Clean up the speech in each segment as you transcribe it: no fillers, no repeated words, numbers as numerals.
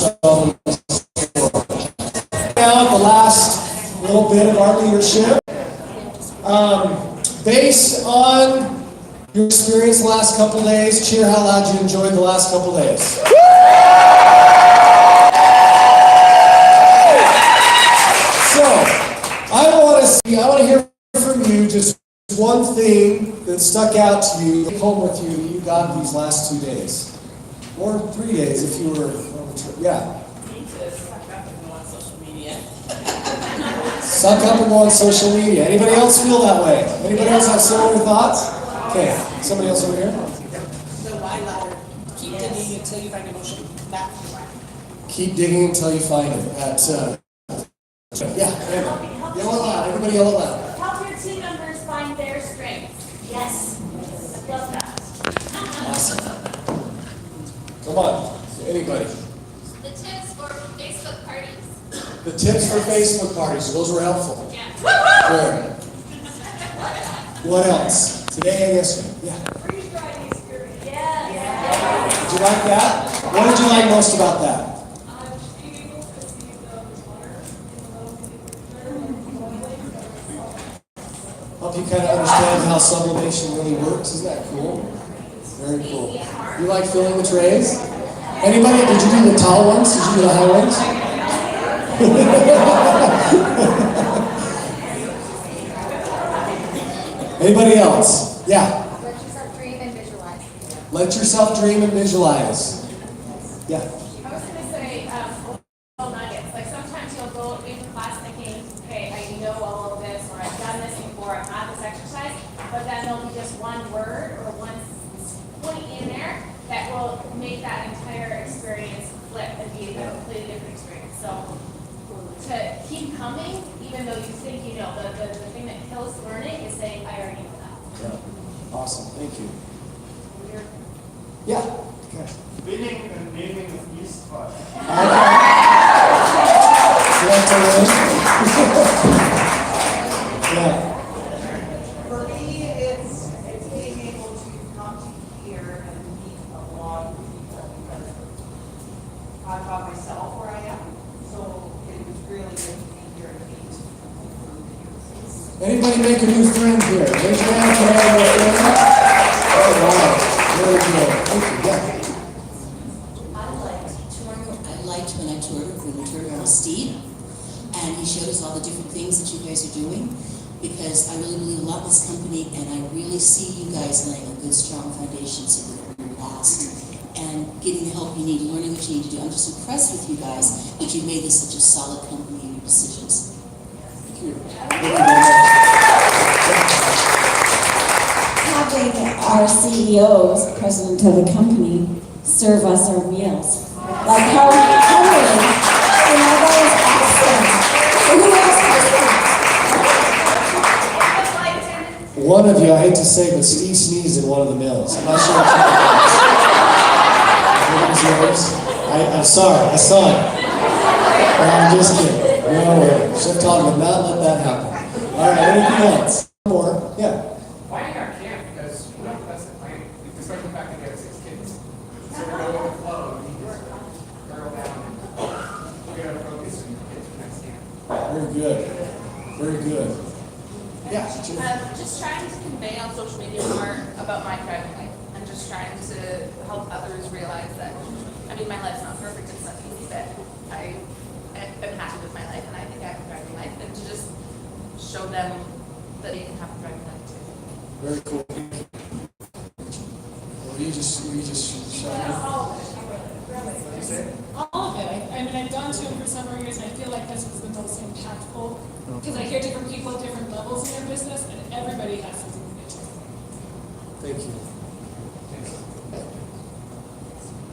yourselves now the last little bit of our leadership. Based on your experience the last couple days, cheer how loud you enjoyed the last couple days. So, I want to hear from you just one thing that stuck out to you, take home with you that you got these last 2 days. Or 3 days if you were on the trip. Yeah. Suck up and go on social media. Anybody else feel that way? Anybody else have similar thoughts? Okay, somebody else over here? The why ladder. Keep digging until you find emotion. That's the why. Keep digging until you find it. Yeah, yell it loud. Everybody yell it loud. Help your team members find their strengths. Yes. Love that. Awesome. Come on, anybody. The tips for Facebook parties. The tips for Facebook parties, those were helpful. Yeah. Good. What else? Today and yesterday. Yeah. Freeze drying experience. Yeah. Did you like that? What did you like most about that? Just being able to see the water Help you kind of understand how sublimation really works. Isn't that cool? Very cool. You like filling the trays? Anybody? Did you do the tall ones? Did you do the high ones? Anybody else? Yeah. Let yourself dream and visualize. Let yourself dream and visualize. Yeah. I was going to say, little nuggets. Like sometimes you'll go into class thinking, okay, I know all of this, or I've done this before, I've had this exercise, but then there'll be just one word or one point in there that will make that entire experience flip and be a completely different experience. So to keep coming, even though you think you know, the thing that kills learning is saying, I already know that. Yeah. Awesome. Thank you. You're Yeah. Okay. Winning and naming the feast spot. Yeah. For me, it's being able to come to here and meet a lot of people because I got myself where I am. So it was really good to be here and meet. Anybody make a new friend here? Raise your hand if you have a friend. Oh, wow. Very good. Thank you. Yeah. I liked when I toured with Steve, and he showed us all the different things that you guys are doing, because I really believe a lot in this company, and I really see you guys laying a good, strong foundation so that you're last, and getting the help you need, learning what you need to do. I'm just impressed with you guys that you've made this such a solid company in your decisions. Thank you. Thank you very much. Having our CEOs, president of the company, serve us our meals. Like how humbling, that was awesome. So who else has that? One of you, I hate to say, but Steve sneezed in one of the meals. I'm not sure which one it was. I'm sorry, I saw it. I'm just kidding. No way. Chef Todd would not let that happen. All right, anything else? More? Yeah. Finding our camp because that's the plan. Despite the fact that we have 6 kids. So we're going with the flow and we just barrel down and we're going to focus and get to the next camp. Very good. Very good. Yeah. Just trying to convey on social media more about my thriving life and just trying to help others realize that, I mean, my life's not perfect, it's not easy, but I am happy with my life and I think I have a thriving life, and to just show them that you can have a thriving life too. Very cool. Well, you just all of it. I mean, I've gone to them for several years, and I feel like this was the most impactful because I hear different people at different levels in their business, and everybody has something to do. Thank you.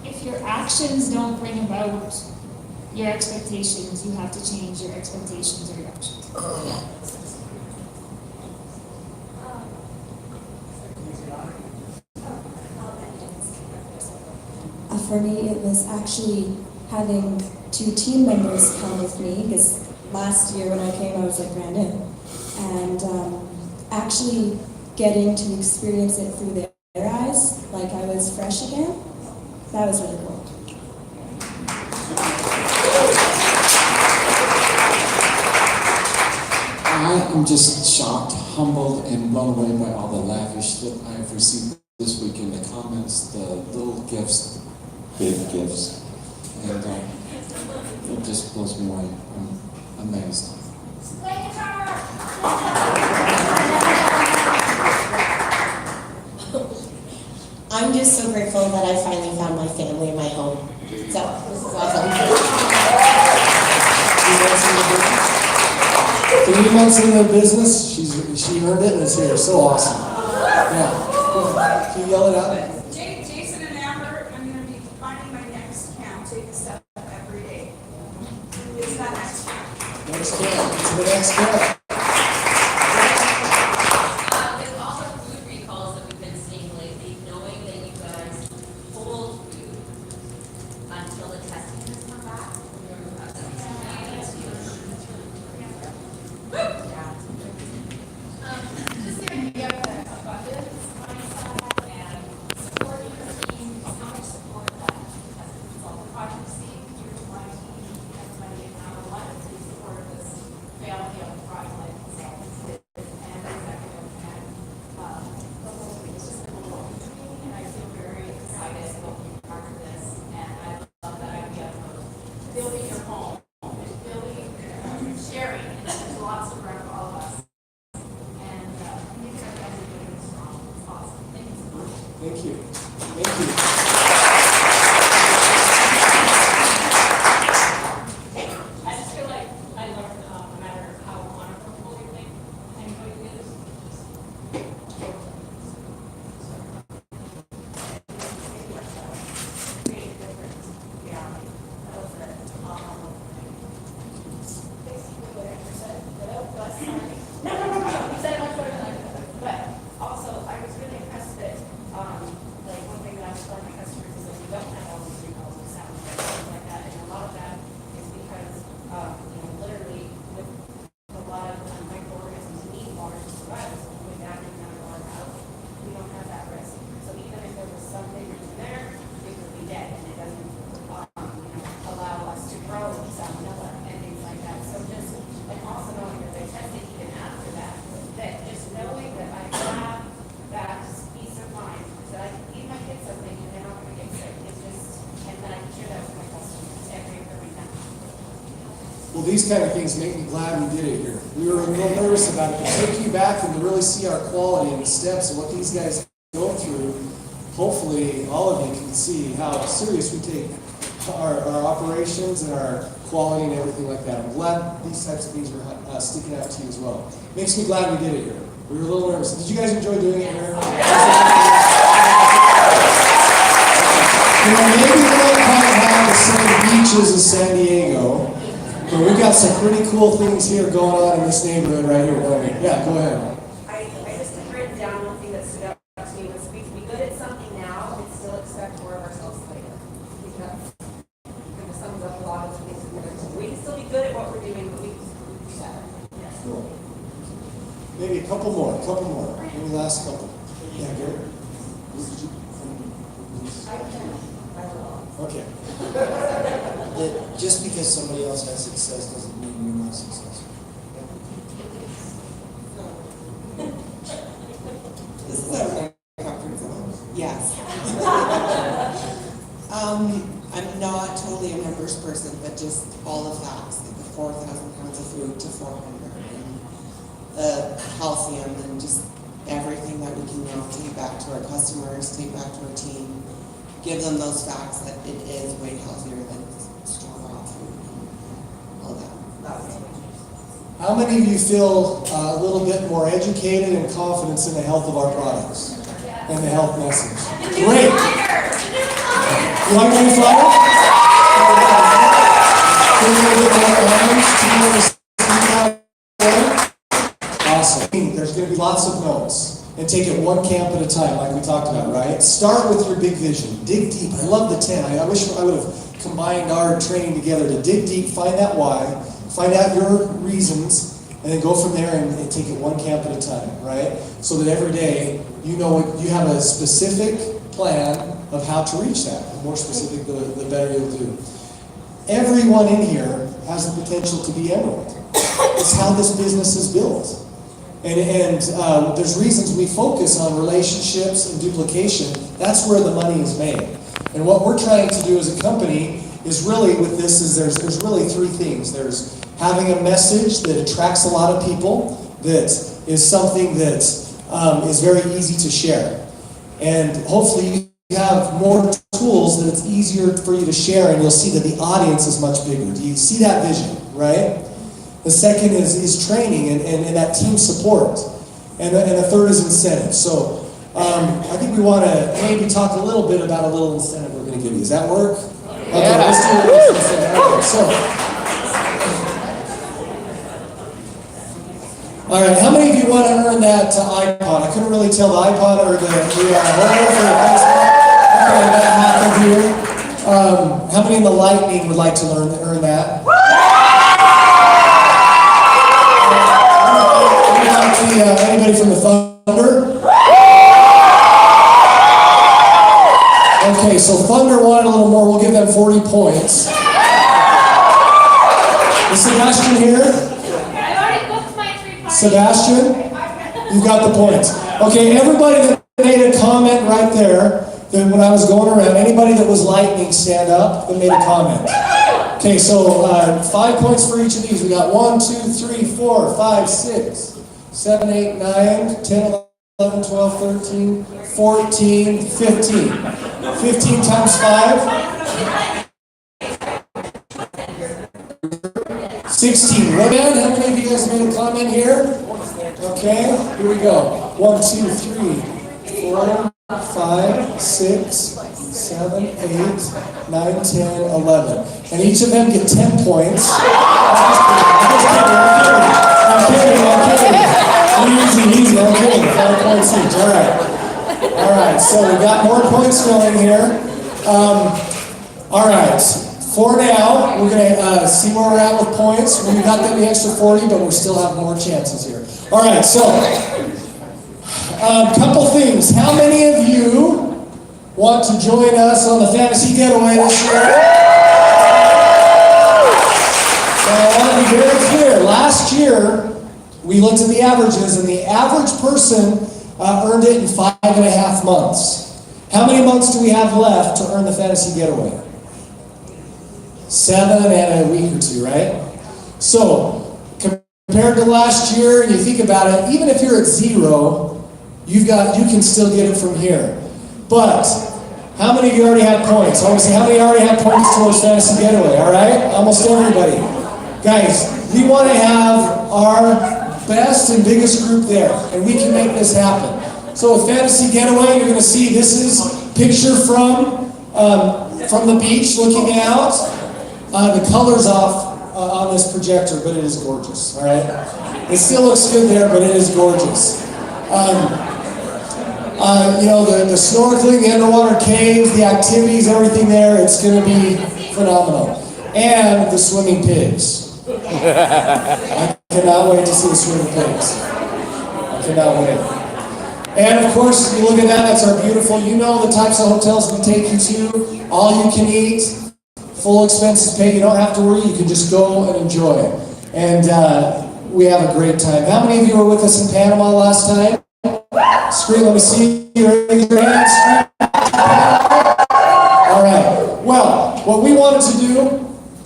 If your actions don't bring about your expectations, you have to change your expectations or your actions. For me, it was actually having 2 team members come with me, because last year when I came, I was like brand new. And actually getting to experience it through their eyes, like I was fresh again, that was really cool. I am just shocked, humbled, and blown away by all the lavish that I have received this weekend. The comments, the little gifts, the big gifts, and it just blows me away. I'm amazed. I'm just so grateful that I finally found my family in my home. So, this is awesome. 3 months in the business, she earned it and it's here. So awesome. Yeah. Can you yell it out? Jayson and Amber, I'm gonna be finding my next camp, take a step every day. It's that next camp. Next camp. To the next camp. With all the food recalls that we've been seeing lately, knowing that you guys hold food until the testing has come back. Just the idea of the abundance mindset and supporting your team, how much support that as a consultant project see through my team, everybody in our life to support this family of Thrivelife consultants and executive and the whole thing. It's just a little opportunity and I feel very excited about being part of this and I love that idea of building your home, building, sharing, and there's lots of room for all of us. And I think our guys are doing this strong. It's awesome. Thank you so much. Thank you. Thank you. I just feel like I learned no matter how uncomfortable you think anybody is. Create a difference. Yeah. That was it. Basically what Andrew said. But sorry. You said it much better than I could. But also, I was really impressed that, like, one thing that I was telling my customers is that we don't have all these recalls of sound and things like that. And a lot of that is because, literally, with a lot of microorganisms need water to survive. So when that is not water out, we don't have that risk. So even if there was something there, it would be dead and it doesn't, allow us to grow salmonella and things like that. So just, and also knowing that they tested even after that, that just knowing that I have that peace of mind, that I can feed my kids something and they're not gonna get sick, it's just, and then I can share that with my customers every time. Well, these kind of things make me glad we did it here. We were a little nervous about it, but take you back and to really see our quality and the steps and what these guys go through. Hopefully, all of you can see how serious we take our operations and our quality and everything like that. I'm glad these types of things are sticking out to you as well. Makes me glad we did it here. We were a little nervous. Did you guys enjoy doing it here? Maybe we don't quite have the same beaches as San Diego, but we've got some pretty cool things here going on in this neighborhood right here. Yeah, go ahead. I just have written down one thing that stood out to me was we can be good at something now and still expect more of ourselves later. Because kind of sums up a lot of the things that we're doing. We can still be good at what we're doing, but we can do better. Yes. Cool. Maybe a couple more. Maybe last couple. Yeah, Gary? Okay. That just because somebody else has success doesn't mean you're not successful. This is a comfort zone. Yes. I'm not totally a numbers person, but just all the facts, like the 4,000 pounds of food to 400, and the calcium, and just everything that we can now take back to our customers, take back to our team, give them those facts that it is way healthier than store-bought food and all that. How many of you feel a little bit more educated and confidence in the health of our products and the health message? Great. You like my flyer? Awesome. There's going to be lots of notes. And take it one camp at a time, like we talked about, right? Start with your big vision. Dig deep. I love the 10. I wish I would have combined our training together to dig deep, find that why, find out your reasons, and then go from there and take it one camp at a time, right? So that every day you know you have a specific plan of how to reach that. The more specific, the better you'll do. Everyone in here has the potential to be emerald. It's how this business is built. And there's reasons we focus on relationships and duplication. That's where the money is made. And what we're trying to do as a company is really with this is there's really three things. There's having a message that attracts a lot of people, that is something that is very easy to share. And hopefully you have more tools that it's easier for you to share, and you'll see that the audience is much bigger. Do you see that vision, right? The second is training and that team support. And the third is incentive. So I think we want to maybe talk a little bit about a little incentive we're going to give you. Does that work? Okay, let's do it. Okay, so. All right, how many of you want to earn that iPod? I couldn't really tell the iPod or the holder for the baseball. Okay, about half of you. How many in the Lightning would like to earn that? Anybody from the Thunder? Okay, so Thunder wanted a little more. We'll give them 40 points. Is Sebastian here? I've already booked my 3 parties. Sebastian, you've got the points. Okay, everybody that made a comment right there, that when I was going around, anybody that was Lightning, stand up that made a comment. Okay, so 5 points for each of these. We got 1, 2, 3, 4, 5, 6, 7, 8, 9, 10, 11, 12, 13, 14, 15. 15 times 5. 16. Right, man? How many of you guys made a comment here? Okay, here we go. 1, 2, 3, 4, 5, 6, 7, 8, 9, 10, 11. And each of them get 10 points. I'm kidding. Easy, I'm kidding. 5 points each. All right, so we got more points going here. All right, for now, we're going to see where we're at with points. We've got them the extra 40, but we still have more chances here. All right, so couple things. How many of you want to join us on the fantasy getaway this year? So I want to be very clear. Last year, we looked at the averages, and the average person earned it in 5.5 months. How many months do we have left to earn the fantasy getaway? 7 and a week or 2, right? So, compared to last year, and you think about it, even if you're at 0, you can still get it from here. But how many of you already have points? I want to say, how many already have points towards fantasy getaway? All right, almost everybody. Guys, we want to have our best and biggest group there, and we can make this happen. So with fantasy getaway, you're going to see this is picture from the beach looking out. The color's off on this projector, but it is gorgeous. All right, it still looks good there, but it is gorgeous. The snorkeling, the underwater caves, the activities, everything there, it's going to be phenomenal. And the swimming pigs. I cannot wait to see the swimming pigs. I cannot wait. And of course, if you look at that, that's our beautiful, the types of hotels we take you to, all you can eat, full expenses paid, you don't have to worry, you can just go and enjoy. And we have a great time. How many of you were with us in Panama last time? Scream, let me see you. Raise your hands. All right. Well, what we wanted to do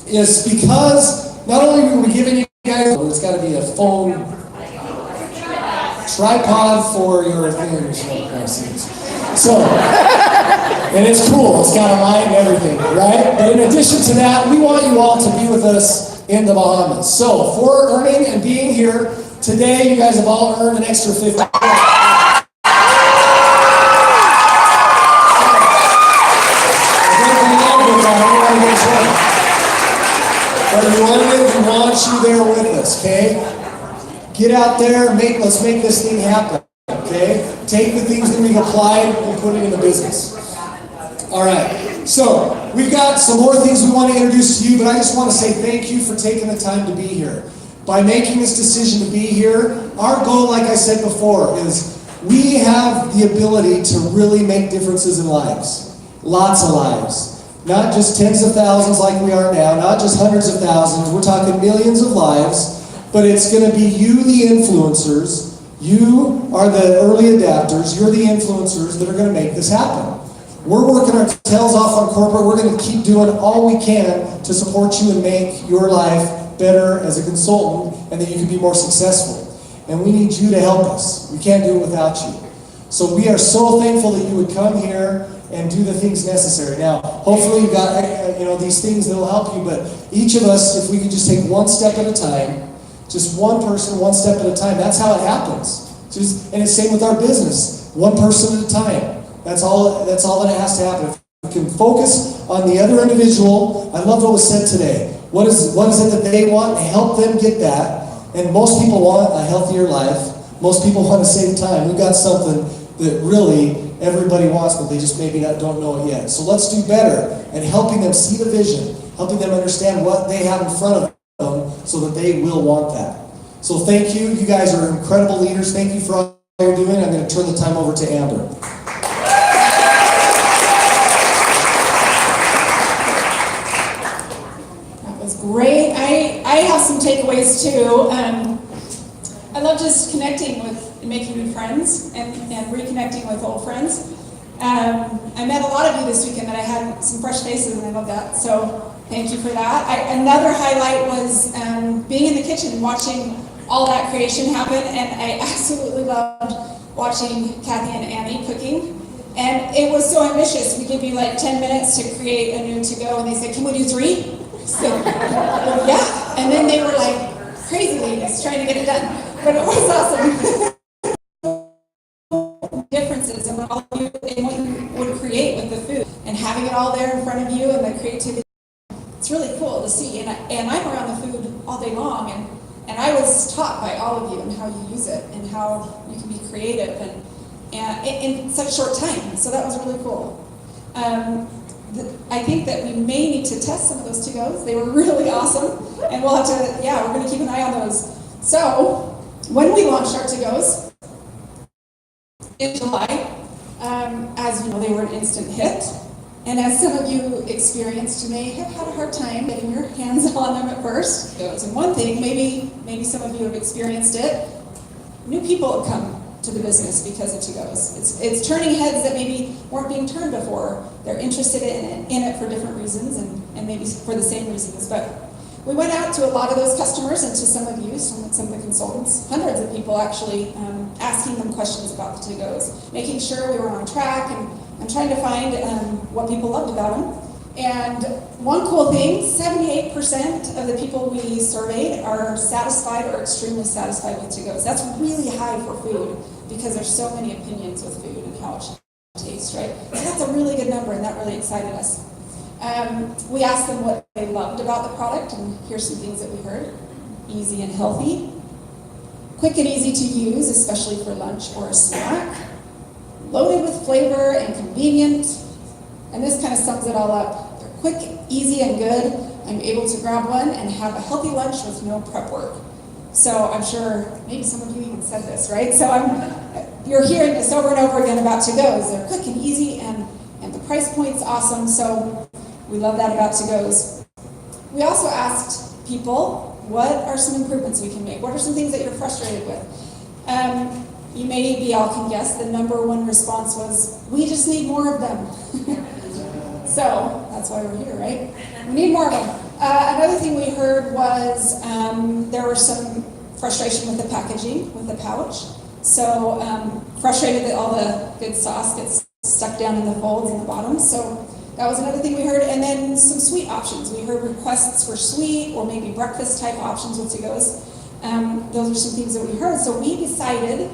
is, because not only were we giving you guys, it's got to be a phone tripod for your things. So, and it's cool. It's got a light and everything, right? But in addition to that, we want you all to be with us in the Bahamas. So, for earning and being here today, you guys have all earned an extra 50. But we want you there with us, okay? Get out there, let's make this thing happen, okay? Take the things that we've applied and put it into business. All right, so we've got some more things we want to introduce to you, but I just want to say thank you for taking the time to be here. By making this decision to be here, our goal, like I said before, is we have the ability to really make differences in lives. Lots of lives. Not just tens of thousands like we are now, not just hundreds of thousands, we're talking millions of lives, but it's going to be you, the influencers. You are the early adapters, you're the influencers that are going to make this happen. We're working our tails off on corporate, we're going to keep doing all we can to support you and make your life better as a consultant and that you can be more successful. And we need you to help us. We can't do it without you. So we are so thankful that you would come here and do the things necessary. Now, hopefully you've got these things that will help you, but each of us, if we could just take one step at a time, just one person, one step at a time, that's how it happens. And it's same with our business, one person at a time. That's all that it has to happen. If we can focus on the other individual, I love what was said today. What is it that they want? Help them get that. And most people want a healthier life. Most people want to save time. We've got something that really everybody wants, but they just maybe don't know it yet. So let's do better at helping them see the vision, helping them understand what they have in front of them so that they will want that. So thank you. You guys are incredible leaders. Thank you for all you're doing. I'm going to turn the time over to Amber. That was great. I have some takeaways too. I love just connecting with and making new friends and reconnecting with old friends. I met a lot of you this weekend, and I had some fresh faces, and I love that. So thank you for that. Another highlight was being in the kitchen and watching all that creation happen, and I absolutely loved watching Kathy and Annie cooking. And it was so ambitious. We give you like 10 minutes to create a new to-go, and they said, "Can we do 3?" So, yeah. And then they were like crazy ladies trying to get it done. But it was awesome. Differences in what you would create with the food, and having it all there in front of you, and the creativity. It's really cool to see. And I'm around the food all day long, and I was taught by all of you and how you use it and how you can be creative and in such short time. So that was really cool. I think that we may need to test some of those to-goes. They were really awesome, and we'll have to, we're going to keep an eye on those. So when we launched our to-goes in July, as you know, they were an instant hit. And as some of you experienced, you may have had a hard time getting your hands on them at first. It was one thing, maybe some of you have experienced it. New people have come to the business because of to-goes. It's turning heads that maybe weren't being turned before. They're interested in it for different reasons and maybe for the same reasons. But we went out to a lot of those customers and to some of you, some of the consultants, hundreds of people actually, asking them questions about the to-goes, making sure we were on track and trying to find what people loved about them. And one cool thing, 78% of the people we surveyed are satisfied or extremely satisfied with to-goes. That's really high for food because there's so many opinions with food and how it should taste, right? So that's a really good number, and that really excited us. We asked them what they loved about the product, and here's some things that we heard. Easy and healthy. Quick and easy to use, especially for lunch or a snack. Loaded with flavor and convenient. And this kind of sums it all up. They're quick, easy, and good. I'm able to grab one and have a healthy lunch with no prep work. So I'm sure maybe some of you even said this, right? So you're hearing this over and over again about to-goes. They're quick and easy, and the price point's awesome. So we love that about to-goes. We also asked people, what are some improvements we can make? What are some things that you're frustrated with? You maybe all can guess the number one response was, we just need more of them. So that's why we're here, right? We need more of them. Another thing we heard was there was some frustration with the packaging, with the pouch. So frustrated that all the good sauce gets stuck down in the folds in the bottom. So that was another thing we heard. And then some sweet options. We heard requests for sweet or maybe breakfast type options with to-goes. Those are some things that we heard. So we decided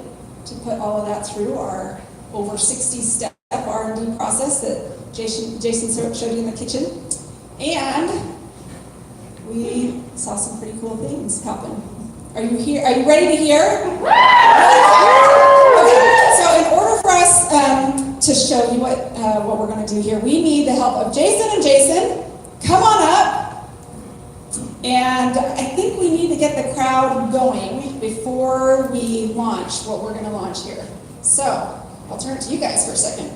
to put all of that through our over 60-step R&D process that Jayson showed you in the kitchen. And we saw some pretty cool things happen. Are you here? Are you ready to hear? Okay. So in order for us to show you what we're going to do here, we need the help of Jayson and Jayson. Come on up. And I think we need to get the crowd going before we launch what we're going to launch here. So I'll turn it to you guys for a second.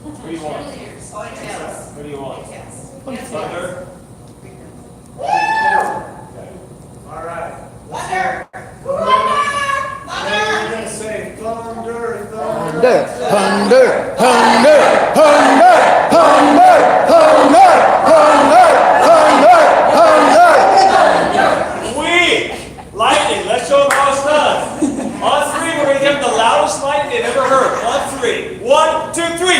What do you want? Yes. Oh, yes. What do you want? Yes. Thunder? All right. Thunder! Thunder! You're gonna say thunder, thunder. Thunder, thunder, thunder, thunder, thunder, thunder, thunder, thunder, thunder. We, lightning, let's show them how it's done. On three, we're gonna give them the loudest lightning they've ever heard. On three. 1, 2, 3.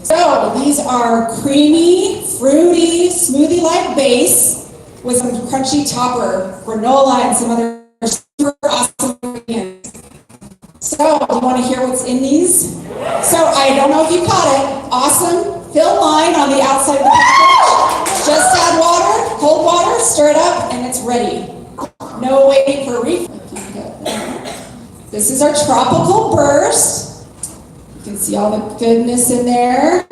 So these are creamy, fruity, smoothie-like base with some crunchy topper, granola, and some other super awesome ingredients. So, do you want to hear what's in these? So, I don't know if you caught it. Awesome fill line on the outside of the package. Just add water, cold water, stir it up, and it's ready. No waiting for a refill. This is our tropical burst. You can see all the goodness in there.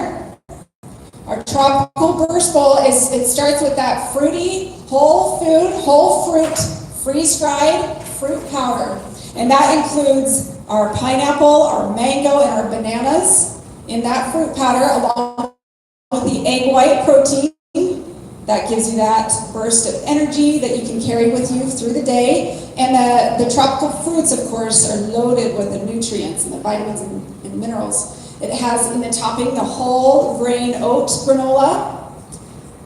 Our tropical burst bowl it starts with that fruity, whole fruit, freeze-dried fruit powder. And that includes our pineapple, our mango, and our bananas in that fruit powder, along with the egg white protein. That gives you that burst of energy that you can carry with you through the day. And the tropical fruits, of course, are loaded with the nutrients and the vitamins and minerals. It has in the topping the whole grain oat granola,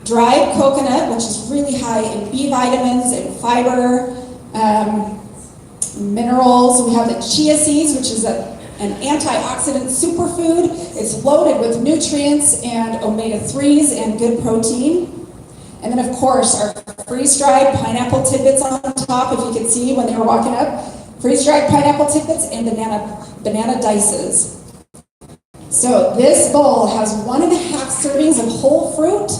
dried coconut, which is really high in B vitamins and fiber, minerals. We have the chia seeds, which is an antioxidant superfood. It's loaded with nutrients and omega-3s and good protein. And then, of course, our freeze-dried pineapple tidbits on top, if you could see when they were walking up. Freeze-dried pineapple tidbits and banana dices. So this bowl has 1.5 servings of whole fruit,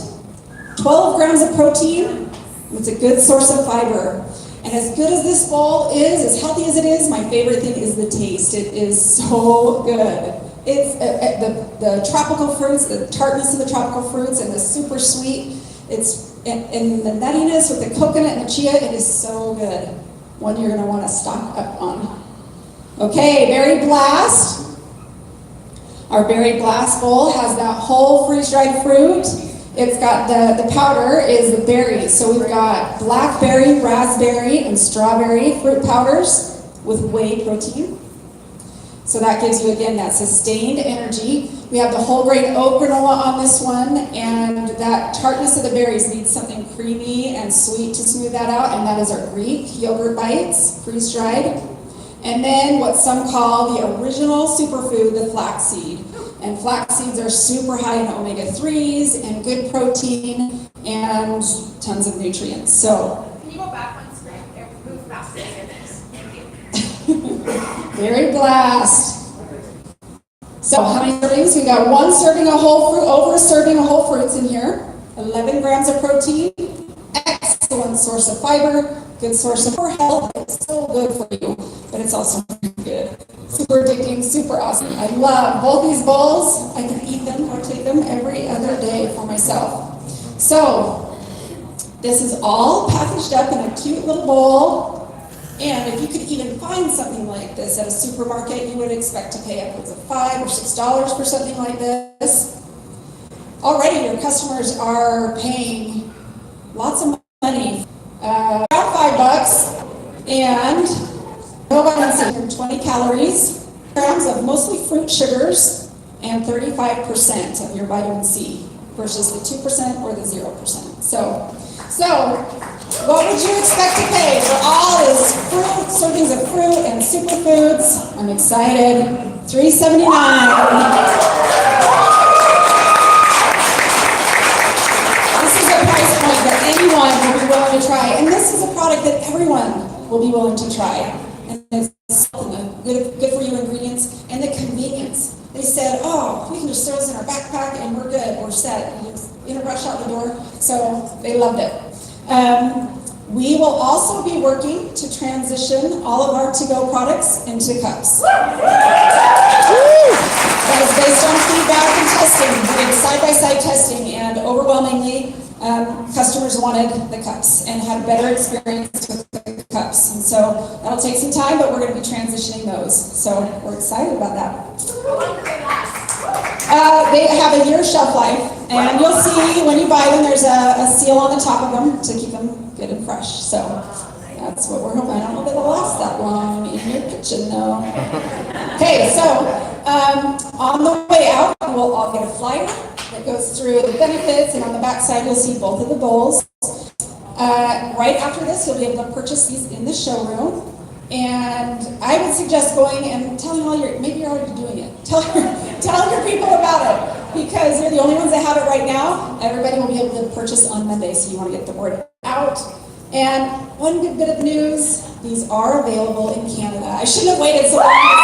12 grams of protein. It's a good source of fiber. And as good as this bowl is, as healthy as it is, my favorite thing is the taste. It is so good. It's the tropical fruits, the tartness of the tropical fruits, and the super sweet. It's in the nuttiness with the coconut and the chia. It is so good. One you're going to want to stock up on. Okay, Berry Blast. Our Berry Blast bowl has that whole freeze-dried fruit. It's got the powder is the berries. So we've got blackberry, raspberry, and strawberry fruit powders with whey protein. So that gives you, again, that sustained energy. We have the whole grain oat granola on this one, and that tartness of the berries needs something creamy and sweet to smooth that out, and that is our Greek yogurt bites, freeze-dried. And then what some call the original superfood, the flaxseed. And flax seeds are super high in omega-3s and good protein and tons of nutrients. So, Can you go back one screen? Move faster than this. Thank you. very blast. So how many servings? We got one serving of whole fruit, over a serving of whole fruits in here. 11 grams of protein. Excellent source of fiber. Good source of health. It's so good for you, but it's also good. Super addicting, super awesome. I love both these bowls. I can eat them or take them every other day for myself. So this is all packaged up in a cute little bowl. And if you could even find something like this at a supermarket, you would expect to pay upwards of $5 or $6 for something like this. Already your customers are paying lots of money, about $5, and no vitamin C, 120 calories, grams of mostly fruit sugars, and 35% of your vitamin C versus the 2% or the 0%. So what would you expect to pay for all this fruit, servings of fruit and superfoods? I'm excited. $3.79. Anyone will be willing to try, and this is a product that everyone will be willing to try. And it's good for you ingredients and the convenience. They said, oh, we can just throw this in our backpack and we're good, we're set. You just rush out the door. So they loved it. We will also be working to transition all of our to-go products into cups. That is based on feedback and testing. We did side-by-side testing, and overwhelmingly, customers wanted the cups and had a better experience with the cups. And so that'll take some time, but we're going to be transitioning those. So we're excited about that. They have a year shelf life, and you'll see when you buy them, there's a seal on the top of them to keep them good and fresh. So that's what we're hoping. I don't know that it'll last that long in your kitchen, though. Okay, so on the way out, we'll all get a flyer that goes through the benefits, and on the back side you'll see both of the bowls. Right after this, you'll be able to purchase these in the showroom, and I would suggest going and telling all your, maybe you're already doing it, tell your people about it, because you're the only ones that have it right now. Everybody will be able to purchase on Monday, so you want to get the word out. And one good bit of news, these are available in Canada. I shouldn't have waited so long.